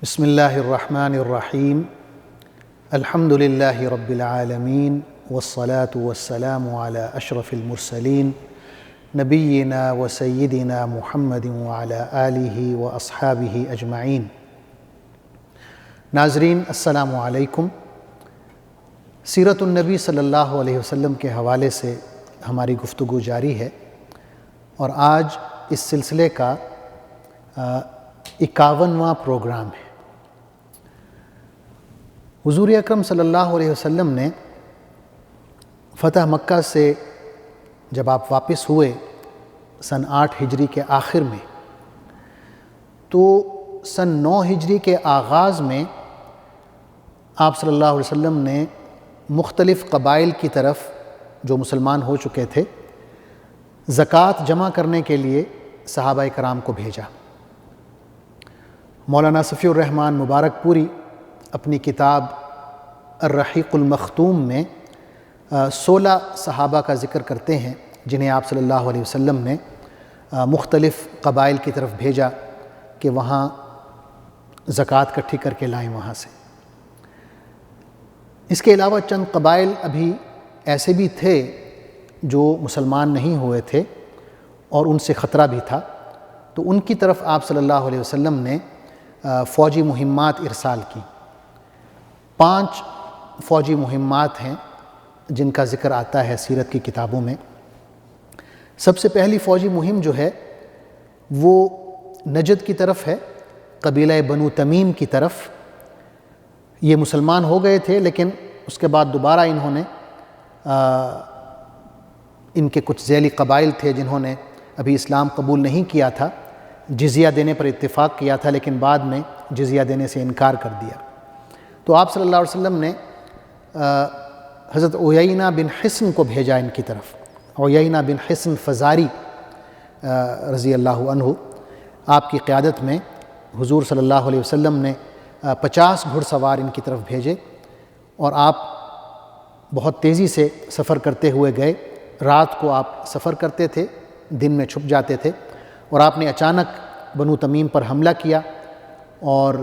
بسم اللہ الرحمن الرحیم الحمد للہ رب العالمین والصلاة والسلام علی اشرف المرسلین نبینا و سیدنا محمد وعلی آلہ و اصحابہ اجمعین۔ ناظرین السلام علیکم۔ سیرت النبی صلی اللہ علیہ وسلم کے حوالے سے ہماری گفتگو جاری ہے، اور آج اس سلسلے کا 51واں پروگرام ہے۔ حضور اکرم صلی اللہ علیہ وسلم نے فتح مکہ سے جب آپ واپس ہوئے سن 8 ہجری کے آخر میں، تو سن 9 ہجری کے آغاز میں آپ صلی اللہ علیہ وسلم نے مختلف قبائل کی طرف جو مسلمان ہو چکے تھے زکوٰۃ جمع کرنے کے لیے صحابہ کرام کو بھیجا۔ مولانا صفی الرحمن مبارک پوری اپنی کتاب الرحیق المختوم میں 16 صحابہ کا ذکر کرتے ہیں جنہیں آپ صلی اللہ علیہ وسلم نے مختلف قبائل کی طرف بھیجا کہ وہاں زکوٰۃ اکٹھی کر کے لائیں وہاں سے۔ اس کے علاوہ چند قبائل ابھی ایسے بھی تھے جو مسلمان نہیں ہوئے تھے اور ان سے خطرہ بھی تھا، تو ان کی طرف آپ صلی اللہ علیہ وسلم نے فوجی مہمات ارسال کی۔ 5 فوجی مہمات ہیں جن کا ذکر آتا ہے سیرت کی کتابوں میں۔ سب سے پہلی فوجی مہم جو ہے وہ نجد کی طرف ہے، قبیلہ بنو تمیم کی طرف۔ یہ مسلمان ہو گئے تھے لیکن اس کے بعد دوبارہ انہوں نے ان کے کچھ ذیلی قبائل تھے جنہوں نے ابھی اسلام قبول نہیں کیا تھا، جزیہ دینے پر اتفاق کیا تھا لیکن بعد میں جزیہ دینے سے انکار کر دیا۔ تو آپ صلی اللہ علیہ وسلم نے حضرت عیینہ بن حصن کو بھیجا ان کی طرف۔ عیینہ بن حصن فزاری رضی اللہ عنہ، آپ کی قیادت میں حضور صلی اللہ علیہ وسلم نے 50 گھڑ سوار ان کی طرف بھیجے، اور آپ بہت تیزی سے سفر کرتے ہوئے گئے۔ رات کو آپ سفر کرتے تھے، دن میں چھپ جاتے تھے، اور آپ نے اچانک بنو تمیم پر حملہ کیا اور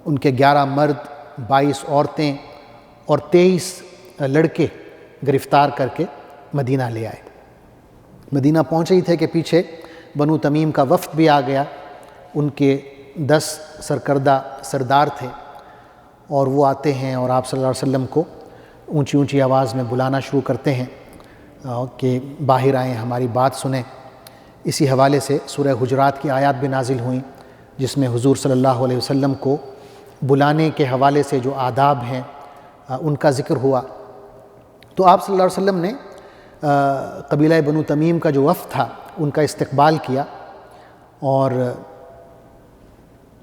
ان کے 11 مرد، 22 عورتیں اور 23 لڑکے گرفتار کر کے مدینہ لے آئے۔ مدینہ پہنچے ہی تھے کہ پیچھے بنو تمیم کا وفد بھی آ گیا۔ ان کے 10 سرکردہ سردار تھے، اور وہ آتے ہیں اور آپ صلی اللہ علیہ وسلم کو اونچی اونچی آواز میں بلانا شروع کرتے ہیں کہ باہر آئیں، ہماری بات سنیں۔ اسی حوالے سے سورہ حجرات کی آیات بھی نازل ہوئیں جس میں حضور صلی اللہ علیہ وسلم کو بلانے کے حوالے سے جو آداب ہیں ان کا ذکر ہوا۔ تو آپ صلی اللہ علیہ وسلم نے قبیلہ بنو تمیم کا جو وفد تھا ان کا استقبال کیا، اور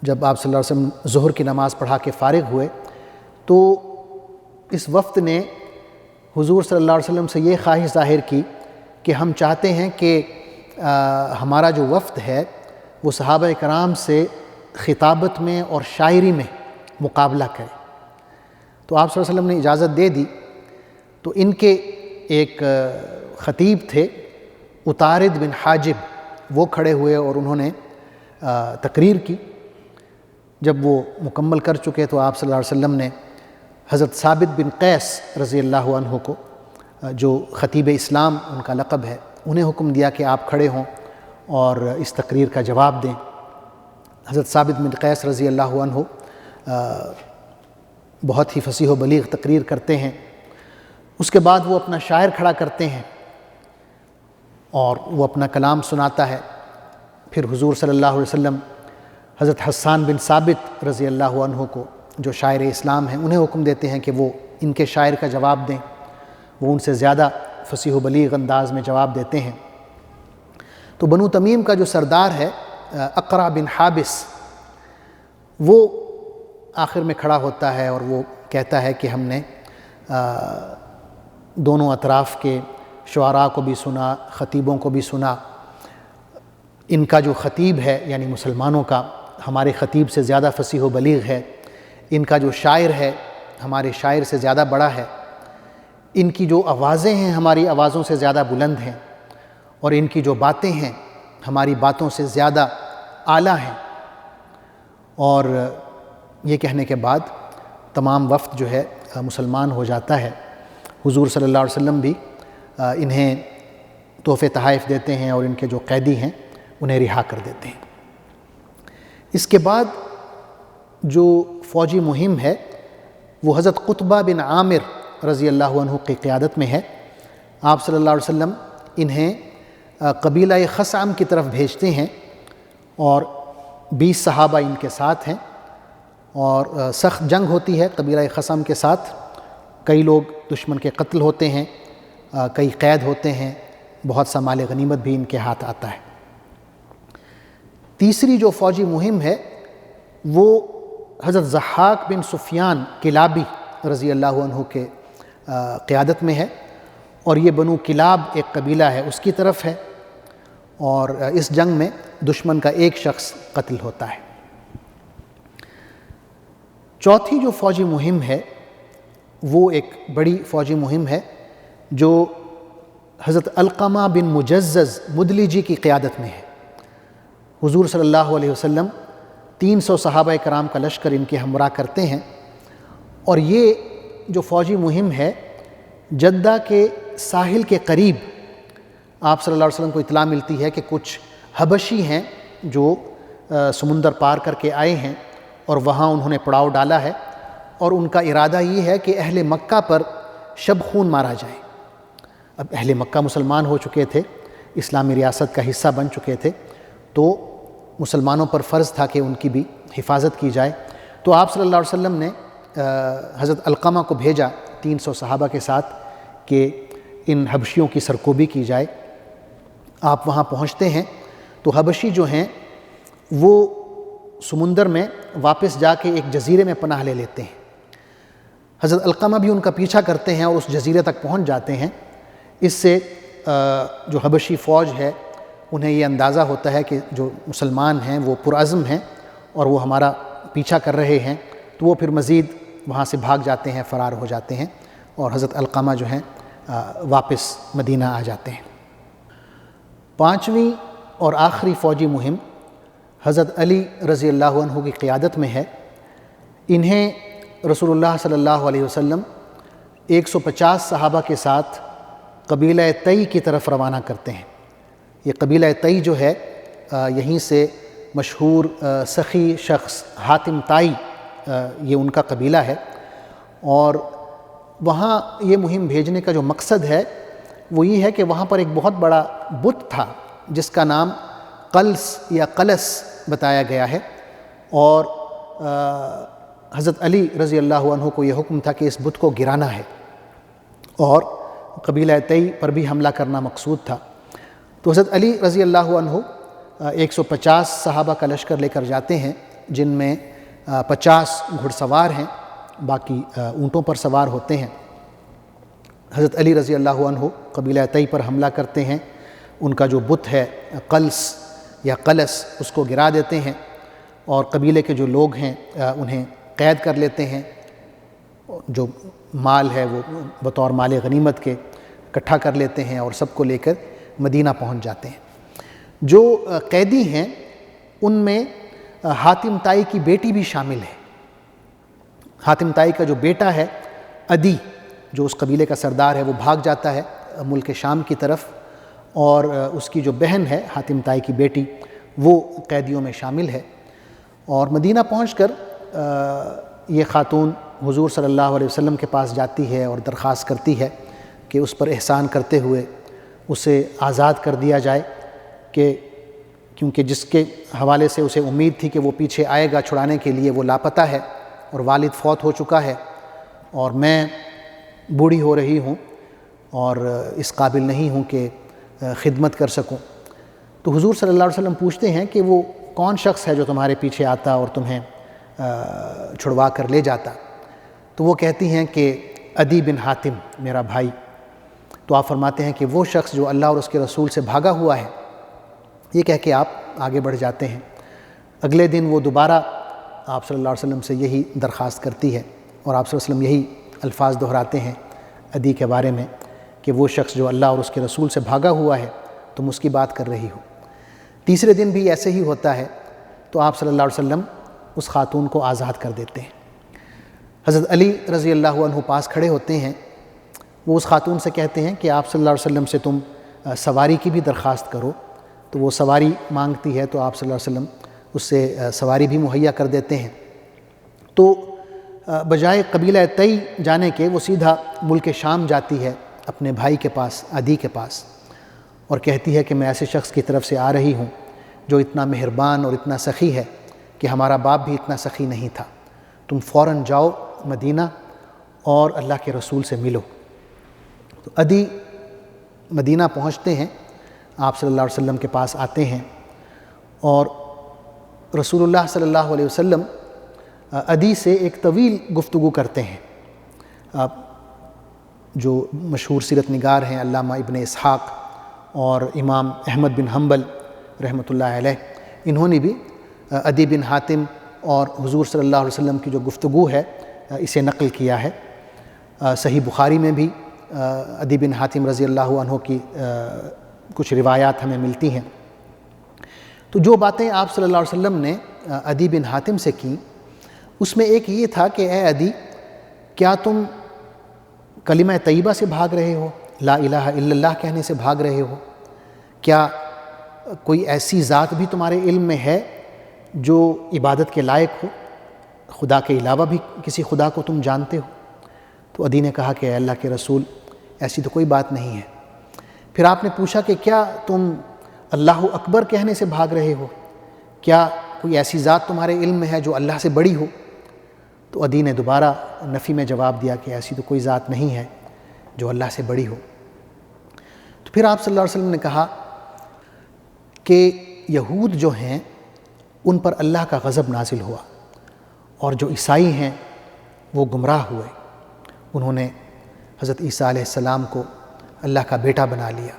جب آپ صلی اللہ علیہ وسلم ظہر کی نماز پڑھا کے فارغ ہوئے تو اس وفد نے حضور صلی اللہ علیہ وسلم سے یہ خواہش ظاہر کی کہ ہم چاہتے ہیں کہ ہمارا جو وفد ہے وہ صحابہ کرام سے خطابت میں اور شاعری میں مقابلہ کرے۔ تو آپ صلی اللہ علیہ وسلم نے اجازت دے دی۔ تو ان کے ایک خطیب تھے اتارد بن حاجب، وہ کھڑے ہوئے اور انہوں نے تقریر کی۔ جب وہ مکمل کر چکے تو آپ صلی اللہ علیہ وسلم نے حضرت ثابت بن قیس رضی اللہ عنہ کو، جو خطیب اسلام ان کا لقب ہے، انہیں حکم دیا کہ آپ کھڑے ہوں اور اس تقریر کا جواب دیں۔ حضرت ثابت بن قیس رضی اللہ عنہ بہت ہی فصیح و بلیغ تقریر کرتے ہیں۔ اس کے بعد وہ اپنا شاعر کھڑا کرتے ہیں اور وہ اپنا کلام سناتا ہے۔ پھر حضور صلی اللہ علیہ وسلم حضرت حسان بن ثابت رضی اللہ عنہ کو، جو شاعر اسلام ہیں، انہیں حکم دیتے ہیں کہ وہ ان کے شاعر کا جواب دیں۔ وہ ان سے زیادہ فصیح و بلیغ انداز میں جواب دیتے ہیں۔ تو بنو تمیم کا جو سردار ہے اقرع بن حابس، وہ آخر میں کھڑا ہوتا ہے اور وہ کہتا ہے کہ ہم نے دونوں اطراف کے شعراء کو بھی سنا، خطیبوں کو بھی سنا۔ ان کا جو خطیب ہے یعنی مسلمانوں کا، ہمارے خطیب سے زیادہ فصیح و بلیغ ہے۔ ان کا جو شاعر ہے ہمارے شاعر سے زیادہ بڑا ہے۔ ان کی جو آوازیں ہیں ہماری آوازوں سے زیادہ بلند ہیں، اور ان کی جو باتیں ہیں ہماری باتوں سے زیادہ اعلیٰ ہیں۔ اور یہ کہنے کے بعد تمام وفد جو ہے مسلمان ہو جاتا ہے۔ حضور صلی اللہ علیہ وسلم بھی انہیں تحفے تحائف دیتے ہیں اور ان کے جو قیدی ہیں انہیں رہا کر دیتے ہیں۔ اس کے بعد جو فوجی مہم ہے وہ حضرت قطبہ بن عامر رضی اللہ عنہ کی قیادت میں ہے۔ آپ صلی اللہ علیہ وسلم انہیں قبیلہ خثعم کی طرف بھیجتے ہیں اور 20 صحابہ ان کے ساتھ ہیں، اور سخت جنگ ہوتی ہے قبیلہ خثعم کے ساتھ۔ کئی لوگ دشمن کے قتل ہوتے ہیں، کئی قید ہوتے ہیں، بہت سا مال غنیمت بھی ان کے ہاتھ آتا ہے۔ تیسری جو فوجی مہم ہے وہ حضرت ضحاک بن سفیان کلابی رضی اللہ عنہ کے قیادت میں ہے، اور یہ بنو کلاب ایک قبیلہ ہے اس کی طرف ہے، اور اس جنگ میں دشمن کا ایک شخص قتل ہوتا ہے۔ چوتھی جو فوجی مہم ہے وہ ایک بڑی فوجی مہم ہے جو حضرت علقمہ بن مجزز مدلجی کی قیادت میں ہے۔ حضور صلی اللہ علیہ وسلم 300 صحابہ کرام کا لشکر ان کے ہمراہ کرتے ہیں، اور یہ جو فوجی مہم ہے جدہ کے ساحل کے قریب آپ صلی اللہ علیہ وسلم کو اطلاع ملتی ہے کہ کچھ حبشی ہیں جو سمندر پار کر کے آئے ہیں اور وہاں انہوں نے پڑاؤ ڈالا ہے، اور ان کا ارادہ یہ ہے کہ اہل مکہ پر شب خون مارا جائے۔ اب اہل مکہ مسلمان ہو چکے تھے، اسلامی ریاست کا حصہ بن چکے تھے، تو مسلمانوں پر فرض تھا کہ ان کی بھی حفاظت کی جائے۔ تو آپ صلی اللہ علیہ وسلم نے حضرت علقمہ کو بھیجا 300 صحابہ کے ساتھ کہ ان حبشیوں کی سرکوبی کی جائے۔ آپ وہاں پہنچتے ہیں تو حبشی جو ہیں وہ سمندر میں واپس جا کے ایک جزیرے میں پناہ لے لیتے ہیں۔ حضرت علقمہ بھی ان کا پیچھا کرتے ہیں اور اس جزیرے تک پہنچ جاتے ہیں۔ اس سے جو حبشی فوج ہے انہیں یہ اندازہ ہوتا ہے کہ جو مسلمان ہیں وہ پرعزم ہیں اور وہ ہمارا پیچھا کر رہے ہیں، تو وہ پھر مزید وہاں سے بھاگ جاتے ہیں، فرار ہو جاتے ہیں، اور حضرت علقمہ جو ہیں واپس مدینہ آ جاتے ہیں۔ پانچویں اور آخری فوجی مہم حضرت علی رضی اللہ عنہ کی قیادت میں ہے۔ انہیں رسول اللہ صلی اللہ علیہ وسلم 150 صحابہ کے ساتھ قبیلہ تئی کی طرف روانہ کرتے ہیں۔ یہ قبیلہ تئی جو ہے یہیں سے مشہور سخی شخص حاتم طائی یہ ان کا قبیلہ ہے، اور وہاں یہ مہم بھیجنے کا جو مقصد ہے وہ یہ ہے کہ وہاں پر ایک بہت بڑا بت تھا جس کا نام قلس یا قلس بتایا گیا ہے، اور حضرت علی رضی اللہ عنہ کو یہ حکم تھا کہ اس بت کو گرانا ہے، اور قبیلہ تئی پر بھی حملہ کرنا مقصود تھا۔ تو حضرت علی رضی اللہ عنہ 150 صحابہ کا لشکر لے کر جاتے ہیں، جن میں 50 گھڑ سوار ہیں، باقی اونٹوں پر سوار ہوتے ہیں۔ حضرت علی رضی اللہ عنہ قبیلہ تئی پر حملہ کرتے ہیں، ان کا جو بت ہے قلس یا قلس اس کو گرا دیتے ہیں، اور قبیلے کے جو لوگ ہیں انہیں قید کر لیتے ہیں، جو مال ہے وہ بطور مال غنیمت کے اکٹھا کر لیتے ہیں اور سب کو لے کر مدینہ پہنچ جاتے ہیں۔ جو قیدی ہیں ان میں حاتم طائی کی بیٹی بھی شامل ہے۔ حاتم طائی کا جو بیٹا ہے عدی، جو اس قبیلے کا سردار ہے، وہ بھاگ جاتا ہے ملک شام کی طرف، اور اس کی جو بہن ہے حاتم طائی کی بیٹی وہ قیدیوں میں شامل ہے۔ اور مدینہ پہنچ کر یہ خاتون حضور صلی اللہ علیہ وسلم کے پاس جاتی ہے اور درخواست کرتی ہے کہ اس پر احسان کرتے ہوئے اسے آزاد کر دیا جائے، کہ کیونکہ جس کے حوالے سے اسے امید تھی کہ وہ پیچھے آئے گا چھڑانے کے لیے وہ لاپتہ ہے، اور والد فوت ہو چکا ہے، اور میں بوڑھی ہو رہی ہوں اور اس قابل نہیں ہوں کہ خدمت کر سکوں۔ تو حضور صلی اللہ علیہ وسلم پوچھتے ہیں کہ وہ کون شخص ہے جو تمہارے پیچھے آتا اور تمہیں چھڑوا کر لے جاتا؟ تو وہ کہتی ہیں کہ عدی بن حاتم میرا بھائی۔ تو آپ فرماتے ہیں کہ وہ شخص جو اللہ اور اس کے رسول سے بھاگا ہوا ہے، یہ کہہ کے آپ آگے بڑھ جاتے ہیں۔ اگلے دن وہ دوبارہ آپ صلی اللہ علیہ وسلم سے یہی درخواست کرتی ہے، اور آپ صلی اللہ علیہ وسلم یہی الفاظ دہراتے ہیں عدی کے بارے میں کہ وہ شخص جو اللہ اور اس کے رسول سے بھاگا ہوا ہے تم اس کی بات کر رہی ہو۔ تیسرے دن بھی ایسے ہی ہوتا ہے، تو آپ صلی اللہ علیہ وسلم اس خاتون کو آزاد کر دیتے ہیں۔ حضرت علی رضی اللہ عنہ پاس کھڑے ہوتے ہیں، وہ اس خاتون سے کہتے ہیں کہ آپ صلی اللہ علیہ وسلم سے تم سواری کی بھی درخواست کرو، تو وہ سواری مانگتی ہے تو آپ صلی اللہ علیہ وسلم اس سے سواری بھی مہیا کر دیتے ہیں۔ تو بجائے قبیلہ تئی جانے کے وہ سیدھا ملک شام جاتی ہے اپنے بھائی کے پاس، عدی کے پاس، اور کہتی ہے کہ میں ایسے شخص کی طرف سے آ رہی ہوں جو اتنا مہربان اور اتنا سخی ہے کہ ہمارا باپ بھی اتنا سخی نہیں تھا، تم فوراً جاؤ مدینہ اور اللہ کے رسول سے ملو۔ تو عدی مدینہ پہنچتے ہیں، آپ صلی اللہ علیہ وسلم کے پاس آتے ہیں، اور رسول اللہ صلی اللہ علیہ وسلم عدی سے ایک طویل گفتگو کرتے ہیں۔ جو مشہور سیرت نگار ہیں علامہ ابن اسحاق اور امام احمد بن حنبل رحمۃ اللہ علیہ، انہوں نے بھی عدی بن حاتم اور حضور صلی اللہ علیہ وسلم کی جو گفتگو ہے اسے نقل کیا ہے۔ صحیح بخاری میں بھی عدی بن حاتم رضی اللہ عنہ کی کچھ روایات ہمیں ملتی ہیں۔ تو جو باتیں آپ صلی اللہ علیہ وسلم نے عدی بن حاتم سے کی، اس میں ایک یہ تھا کہ اے عدی، کیا تم کلمہ طیبہ سے بھاگ رہے ہو، لا الہ الا اللہ کہنے سے بھاگ رہے ہو؟ کیا کوئی ایسی ذات بھی تمہارے علم میں ہے جو عبادت کے لائق ہو، خدا کے علاوہ بھی کسی خدا کو تم جانتے ہو؟ تو عدی نے کہا کہ اے اللہ کے رسول، ایسی تو کوئی بات نہیں ہے۔ پھر آپ نے پوچھا کہ کیا تم اللہ اکبر کہنے سے بھاگ رہے ہو؟ کیا کوئی ایسی ذات تمہارے علم میں ہے جو اللہ سے بڑی ہو؟ تو عدی نے دوبارہ نفی میں جواب دیا کہ ایسی تو کوئی ذات نہیں ہے جو اللہ سے بڑی ہو۔ تو پھر آپ صلی اللہ علیہ وسلم نے کہا کہ یہود جو ہیں ان پر اللہ کا غضب نازل ہوا، اور جو عیسائی ہیں وہ گمراہ ہوئے، انہوں نے حضرت عیسیٰ علیہ السلام کو اللہ کا بیٹا بنا لیا۔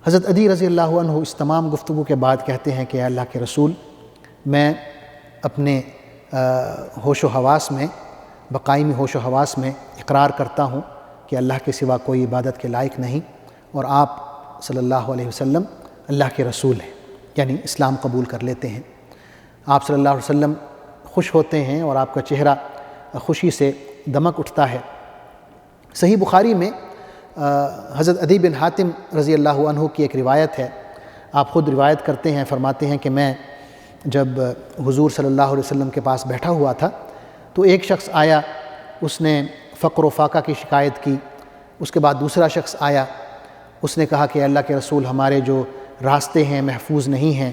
حضرت عدی رضی اللہ عنہ اس تمام گفتگو کے بعد کہتے ہیں کہ اے اللہ کے رسول، میں اپنے ہوش و حواس میں، بقائمی ہوش و حواس میں اقرار کرتا ہوں کہ اللہ کے سوا کوئی عبادت کے لائق نہیں، اور آپ صلی اللہ علیہ وسلم اللہ کے رسول ہیں، یعنی اسلام قبول کر لیتے ہیں۔ آپ صلی اللہ علیہ وسلم خوش ہوتے ہیں اور آپ کا چہرہ خوشی سے دمک اٹھتا ہے۔ صحیح بخاری میں حضرت عدی بن حاتم رضی اللہ عنہ کی ایک روایت ہے، آپ خود روایت کرتے ہیں، فرماتے ہیں کہ میں جب حضور صلی اللہ علیہ وسلم کے پاس بیٹھا ہوا تھا تو ایک شخص آیا، اس نے فقر و فاقہ کی شکایت کی۔ اس کے بعد دوسرا شخص آیا، اس نے کہا کہ اللہ کے رسول، ہمارے جو راستے ہیں محفوظ نہیں ہیں،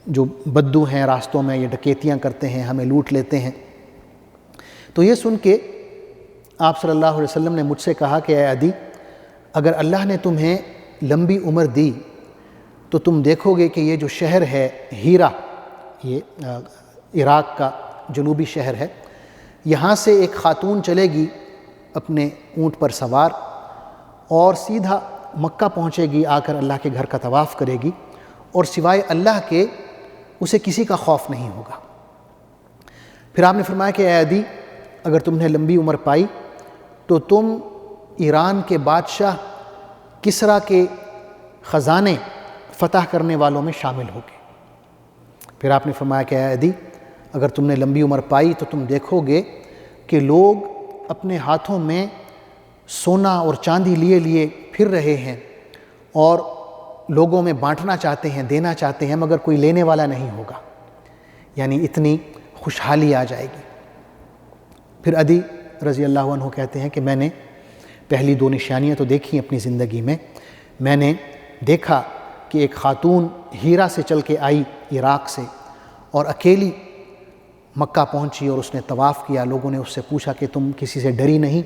جو بدو ہیں راستوں میں، یہ ڈکیتیاں کرتے ہیں، ہمیں لوٹ لیتے ہیں۔ تو یہ سن کے آپ صلی اللہ علیہ وسلم نے مجھ سے کہا کہ اے عدی، اگر اللہ نے تمہیں لمبی عمر دی تو تم دیکھو گے کہ یہ جو شہر ہے ہیرا، یہ عراق کا جنوبی شہر ہے، یہاں سے ایک خاتون چلے گی اپنے اونٹ پر سوار اور سیدھا مکہ پہنچے گی، آ کر اللہ کے گھر کا طواف کرے گی، اور سوائے اللہ کے اسے کسی کا خوف نہیں ہوگا۔ پھر آپ نے فرمایا کہ اے عدی، اگر تم نے لمبی عمر پائی تو تم ایران کے بادشاہ کسریٰ کے خزانے فتح کرنے والوں میں شامل ہوگے۔ پھر آپ نے فرمایا کہ اے عدی، اگر تم نے لمبی عمر پائی تو تم دیکھو گے کہ لوگ اپنے ہاتھوں میں سونا اور چاندی لیے لیے پھر رہے ہیں اور لوگوں میں بانٹنا چاہتے ہیں، دینا چاہتے ہیں، مگر کوئی لینے والا نہیں ہوگا، یعنی اتنی خوشحالی آ جائے گی۔ پھر عدی رضی اللہ عنہ کہتے ہیں کہ میں نے پہلی دو نشانیاں تو دیکھی اپنی زندگی میں۔ میں نے دیکھا کہ ایک خاتون ہیرا سے چل کے آئی عراق سے اور اکیلی مکہ پہنچی اور اس نے طواف کیا۔ لوگوں نے اس سے پوچھا کہ تم کسی سے ڈری نہیں؟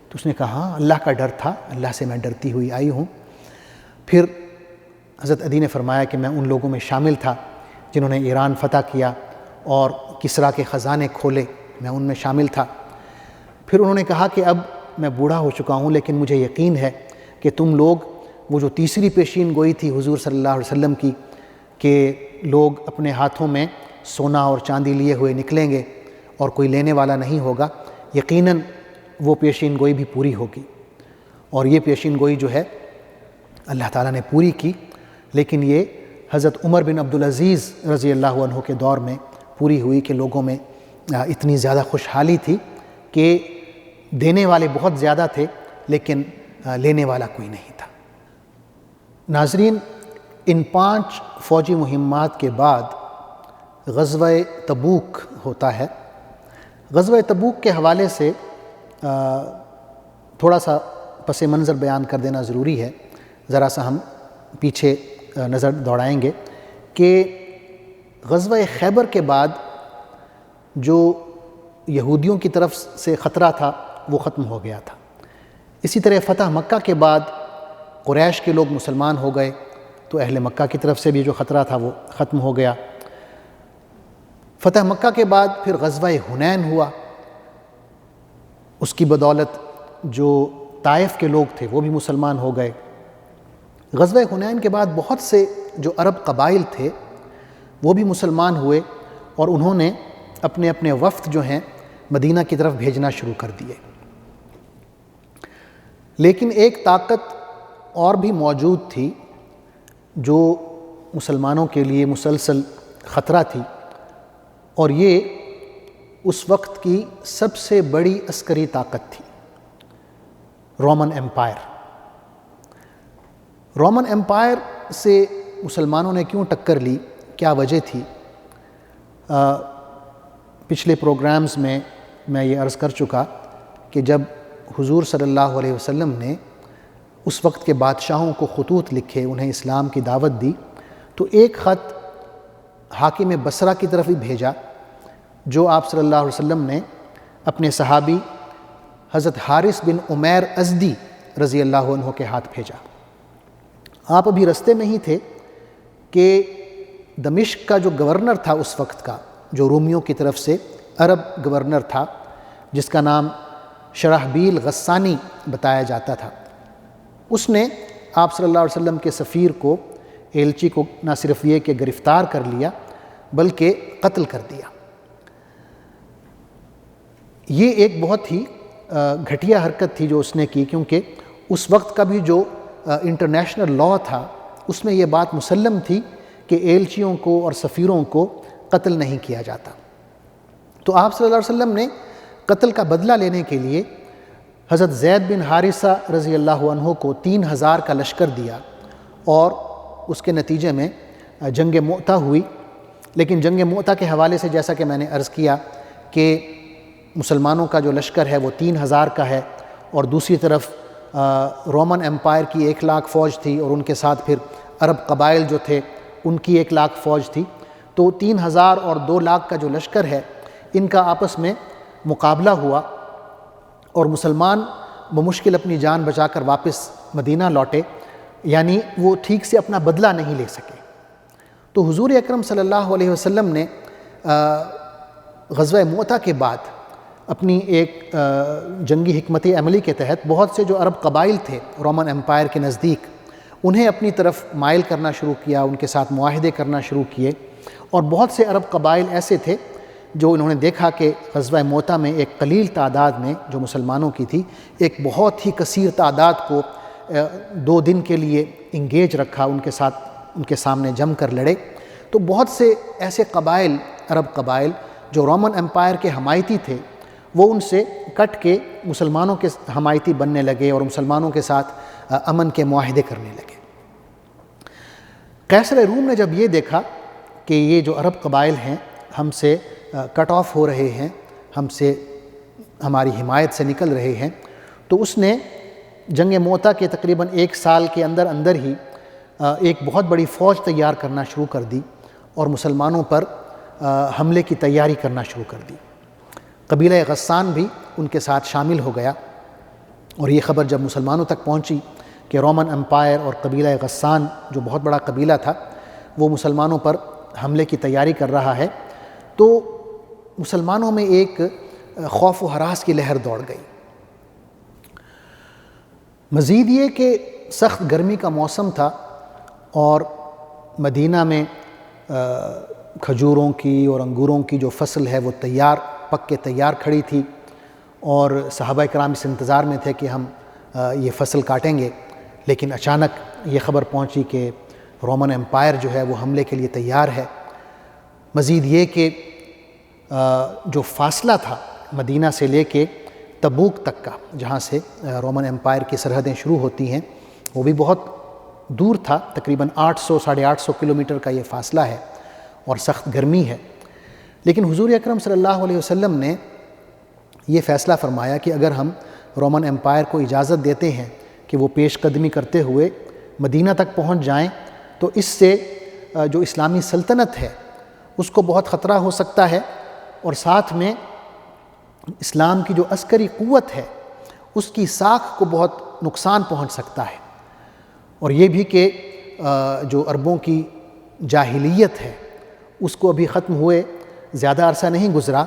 تو اس نے کہا ہاں، اللہ کا ڈر تھا، اللہ سے میں ڈرتی ہوئی آئی ہوں۔ پھر حضرت عدی نے فرمایا کہ میں ان لوگوں میں شامل تھا جنہوں نے ایران فتح کیا اور کسریٰ کے خزانے کھولے، میں ان میں شامل تھا۔ پھر انہوں نے کہا کہ اب میں بوڑھا ہو چکا ہوں، لیکن مجھے یقین ہے کہ تم لوگ وہ جو تیسری پیشین گوئی تھی حضور صلی اللہ علیہ وسلم کی کہ لوگ اپنے ہاتھوں میں سونا اور چاندی لیے ہوئے نکلیں گے اور کوئی لینے والا نہیں ہوگا، یقیناً وہ پیشین گوئی بھی پوری ہوگی۔ اور یہ پیشین گوئی جو ہے اللہ تعالیٰ نے پوری کی، لیکن یہ حضرت عمر بن عبدالعزیز رضی اللہ عنہ کے دور میں پوری ہوئی کہ لوگوں میں اتنی زیادہ خوشحالی تھی کہ دینے والے بہت زیادہ تھے لیکن لینے والا کوئی نہیں تھا۔ ناظرین، ان 5 فوجی مہمات کے بعد غزوہ تبوک ہوتا ہے۔ غزوہ تبوک کے حوالے سے تھوڑا سا پس منظر بیان کر دینا ضروری ہے۔ ذرا سا ہم پیچھے نظر دوڑائیں گے کہ غزوہ خیبر کے بعد جو یہودیوں کی طرف سے خطرہ تھا وہ ختم ہو گیا تھا۔ اسی طرح فتح مکہ کے بعد قریش کے لوگ مسلمان ہو گئے تو اہل مکہ کی طرف سے بھی جو خطرہ تھا وہ ختم ہو گیا۔ فتح مکہ کے بعد پھر غزوہ حنین ہوا، اس کی بدولت جو طائف کے لوگ تھے وہ بھی مسلمان ہو گئے۔ غزوہ حنین کے بعد بہت سے جو عرب قبائل تھے وہ بھی مسلمان ہوئے اور انہوں نے اپنے اپنے وفد جو ہیں مدینہ کی طرف بھیجنا شروع کر دیے۔ لیکن ایک طاقت اور بھی موجود تھی جو مسلمانوں کے لیے مسلسل خطرہ تھی، اور یہ اس وقت کی سب سے بڑی عسکری طاقت تھی، رومن ایمپائر۔ رومن ایمپائر سے مسلمانوں نے کیوں ٹکر لی، کیا وجہ تھی؟ پچھلے پروگرامز میں یہ عرض کر چکا کہ جب حضور صلی اللہ علیہ وسلم نے اس وقت کے بادشاہوں کو خطوط لکھے، انہیں اسلام کی دعوت دی، تو ایک خط حاکم بصرہ کی طرف ہی بھیجا جو آپ صلی اللہ علیہ وسلم نے اپنے صحابی حضرت حارث بن عمیر ازدی رضی اللہ عنہ کے ہاتھ بھیجا۔ آپ ابھی رستے میں ہی تھے کہ دمشق کا جو گورنر تھا اس وقت کا، جو رومیوں کی طرف سے عرب گورنر تھا، جس کا نام شرحبیل غسانی بتایا جاتا تھا، اس نے آپ صلی اللہ علیہ وسلم کے سفیر کو، ایلچی کو، نہ صرف یہ کہ گرفتار کر لیا بلکہ قتل کر دیا۔ یہ ایک بہت ہی گھٹیا حرکت تھی جو اس نے کی، کیونکہ اس وقت کا بھی جو انٹرنیشنل لاء تھا اس میں یہ بات مسلم تھی کہ ایلچیوں کو اور سفیروں کو قتل نہیں کیا جاتا۔ تو آپ صلی اللہ علیہ وسلم نے قتل کا بدلہ لینے کے لیے حضرت زید بن حارثہ رضی اللہ عنہ کو 3000 کا لشکر دیا، اور اس کے نتیجے میں جنگ مؤتہ ہوئی۔ لیکن جنگ مؤتہ کے حوالے سے جیسا کہ میں نے عرض کیا کہ مسلمانوں کا جو لشکر ہے وہ 3000 کا ہے، اور دوسری طرف رومن ایمپائر کی 1 لاکھ فوج تھی، اور ان کے ساتھ پھر عرب قبائل جو تھے ان کی 1 لاکھ فوج تھی۔ تو 3000 اور 2 لاکھ کا جو لشکر ہے ان کا آپس میں مقابلہ ہوا، اور مسلمان بمشکل اپنی جان بچا کر واپس مدینہ لوٹے، یعنی وہ ٹھیک سے اپنا بدلہ نہیں لے سکے۔ تو حضور اکرم صلی اللہ علیہ وسلم نے غزوہ مؤتہ کے بعد اپنی ایک جنگی حکمت عملی کے تحت بہت سے جو عرب قبائل تھے رومن ایمپائر کے نزدیک، انہیں اپنی طرف مائل کرنا شروع کیا، ان کے ساتھ معاہدے کرنا شروع کیے، اور بہت سے عرب قبائل ایسے تھے جو انہوں نے دیکھا کہ غزوہ مؤتہ میں ایک قلیل تعداد میں جو مسلمانوں کی تھی، ایک بہت ہی کثیر تعداد کو 2 دن کے لیے انگیج رکھا، ان کے ساتھ ان کے سامنے جم کر لڑے۔ تو بہت سے ایسے قبائل، عرب قبائل جو رومن ایمپائر کے حمایتی تھے، وہ ان سے کٹ کے مسلمانوں کے حمایتی بننے لگے اور مسلمانوں کے ساتھ امن کے معاہدے کرنے لگے۔ قیصر روم نے جب یہ دیکھا کہ یہ جو عرب قبائل ہیں ہم سے کٹ آف ہو رہے ہیں، ہم سے ہماری حمایت سے نکل رہے ہیں، تو اس نے جنگ مؤتہ کے تقریباً 1 سال کے اندر اندر ہی ایک بہت بڑی فوج تیار کرنا شروع کر دی اور مسلمانوں پر حملے کی تیاری کرنا شروع کر دی۔ قبیلہ غسان بھی ان کے ساتھ شامل ہو گیا، اور یہ خبر جب مسلمانوں تک پہنچی کہ رومن ایمپائر اور قبیلہ غسان جو بہت بڑا قبیلہ تھا وہ مسلمانوں پر حملے کی تیاری کر رہا ہے، تو مسلمانوں میں ایک خوف و ہراس کی لہر دوڑ گئی۔ مزید یہ کہ سخت گرمی کا موسم تھا، اور مدینہ میں کھجوروں کی اور انگوروں کی جو فصل ہے وہ پک کے تیار کھڑی تھی، اور صحابہ کرام اس انتظار میں تھے کہ ہم یہ فصل کاٹیں گے۔ لیکن اچانک یہ خبر پہنچی کہ رومن امپائر جو ہے وہ حملے کے لیے تیار ہے۔ مزید یہ کہ جو فاصلہ تھا مدینہ سے لے کے تبوک تک کا، جہاں سے رومن امپائر کی سرحدیں شروع ہوتی ہیں، وہ بھی بہت دور تھا، تقریباً 800-850 کلومیٹر کا یہ فاصلہ ہے اور سخت گرمی ہے۔ لیکن حضور اکرم صلی اللہ علیہ وسلم نے یہ فیصلہ فرمایا کہ اگر ہم رومن امپائر کو اجازت دیتے ہیں کہ وہ پیش قدمی کرتے ہوئے مدینہ تک پہنچ جائیں تو اس سے جو اسلامی سلطنت ہے اس کو بہت خطرہ ہو سکتا ہے، اور ساتھ میں اسلام کی جو عسکری قوت ہے اس کی ساکھ کو بہت نقصان پہنچ سکتا ہے، اور یہ بھی کہ جو عربوں کی جاہلیت ہے اس کو ابھی ختم ہوئے زیادہ عرصہ نہیں گزرا،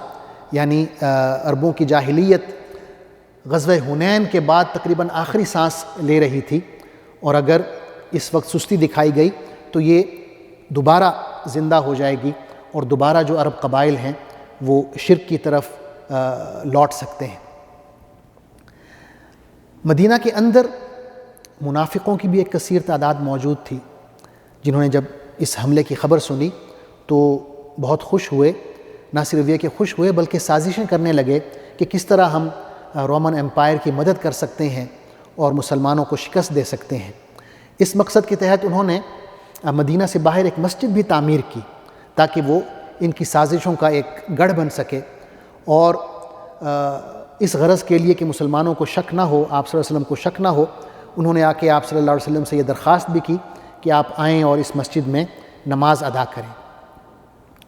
یعنی عربوں کی جاہلیت غزوہ حنین کے بعد تقریباً آخری سانس لے رہی تھی، اور اگر اس وقت سستی دکھائی گئی تو یہ دوبارہ زندہ ہو جائے گی، اور دوبارہ جو عرب قبائل ہیں وہ شرک کی طرف لوٹ سکتے ہیں۔ مدینہ کے اندر منافقوں کی بھی ایک کثیر تعداد موجود تھی، جنہوں نے جب اس حملے کی خبر سنی تو بہت خوش ہوئے، نہ صرف یہ کہ خوش ہوئے بلکہ سازشیں کرنے لگے کہ کس طرح ہم رومن امپائر کی مدد کر سکتے ہیں اور مسلمانوں کو شکست دے سکتے ہیں۔ اس مقصد کے تحت انہوں نے مدینہ سے باہر ایک مسجد بھی تعمیر کی تاکہ وہ ان کی سازشوں کا ایک گڑھ بن سکے، اور اس غرض کے لیے کہ مسلمانوں کو شک نہ ہو، آپ صلی اللہ علیہ وسلم کو شک نہ ہو، انہوں نے آ کے آپ صلی اللہ علیہ وسلم سے یہ درخواست بھی کی کہ آپ آئیں اور اس مسجد میں نماز ادا کریں۔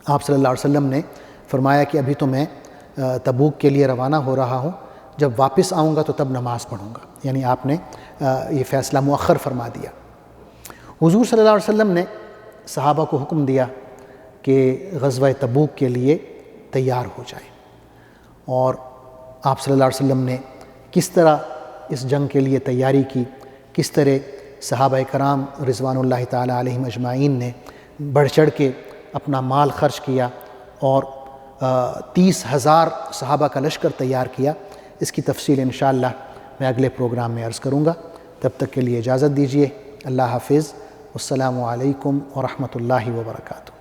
آپ صلی اللہ علیہ وسلم نے فرمایا کہ ابھی تو میں تبوک کے لیے روانہ ہو رہا ہوں، جب واپس آؤں گا تو تب نماز پڑھوں گا، یعنی آپ نے یہ فیصلہ مؤخر فرما دیا۔ حضور صلی اللہ علیہ وسلم نے صحابہ کو حکم دیا کہ غزوہ تبوک کے لیے تیار ہو جائیں، اور آپ صلی اللہ علیہ وسلم نے کس طرح اس جنگ کے لیے تیاری کی، کس طرح صحابہ کرام رضوان اللہ تعالی علیہم اجمعین نے بڑھ چڑھ کے اپنا مال خرچ کیا اور 30,000 صحابہ کا لشکر تیار کیا، اس کی تفصیل انشاءاللہ میں اگلے پروگرام میں عرض کروں گا۔ تب تک کے لیے اجازت دیجیے، اللہ حافظ، السلام علیکم ورحمۃ اللہ وبرکاتہ۔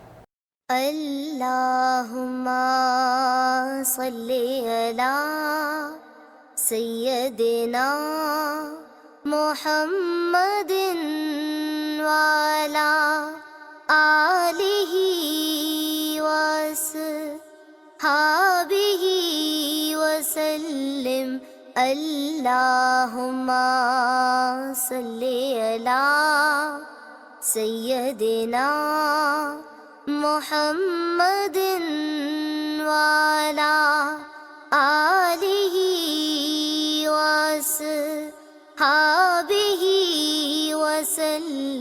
اللہم صلی علی سیدنا محمد وعلی آلہ وصحبہ وسلم۔ اللہم صلی علی سیدنا محمد وعلی آلہ وصحبہ وسلم۔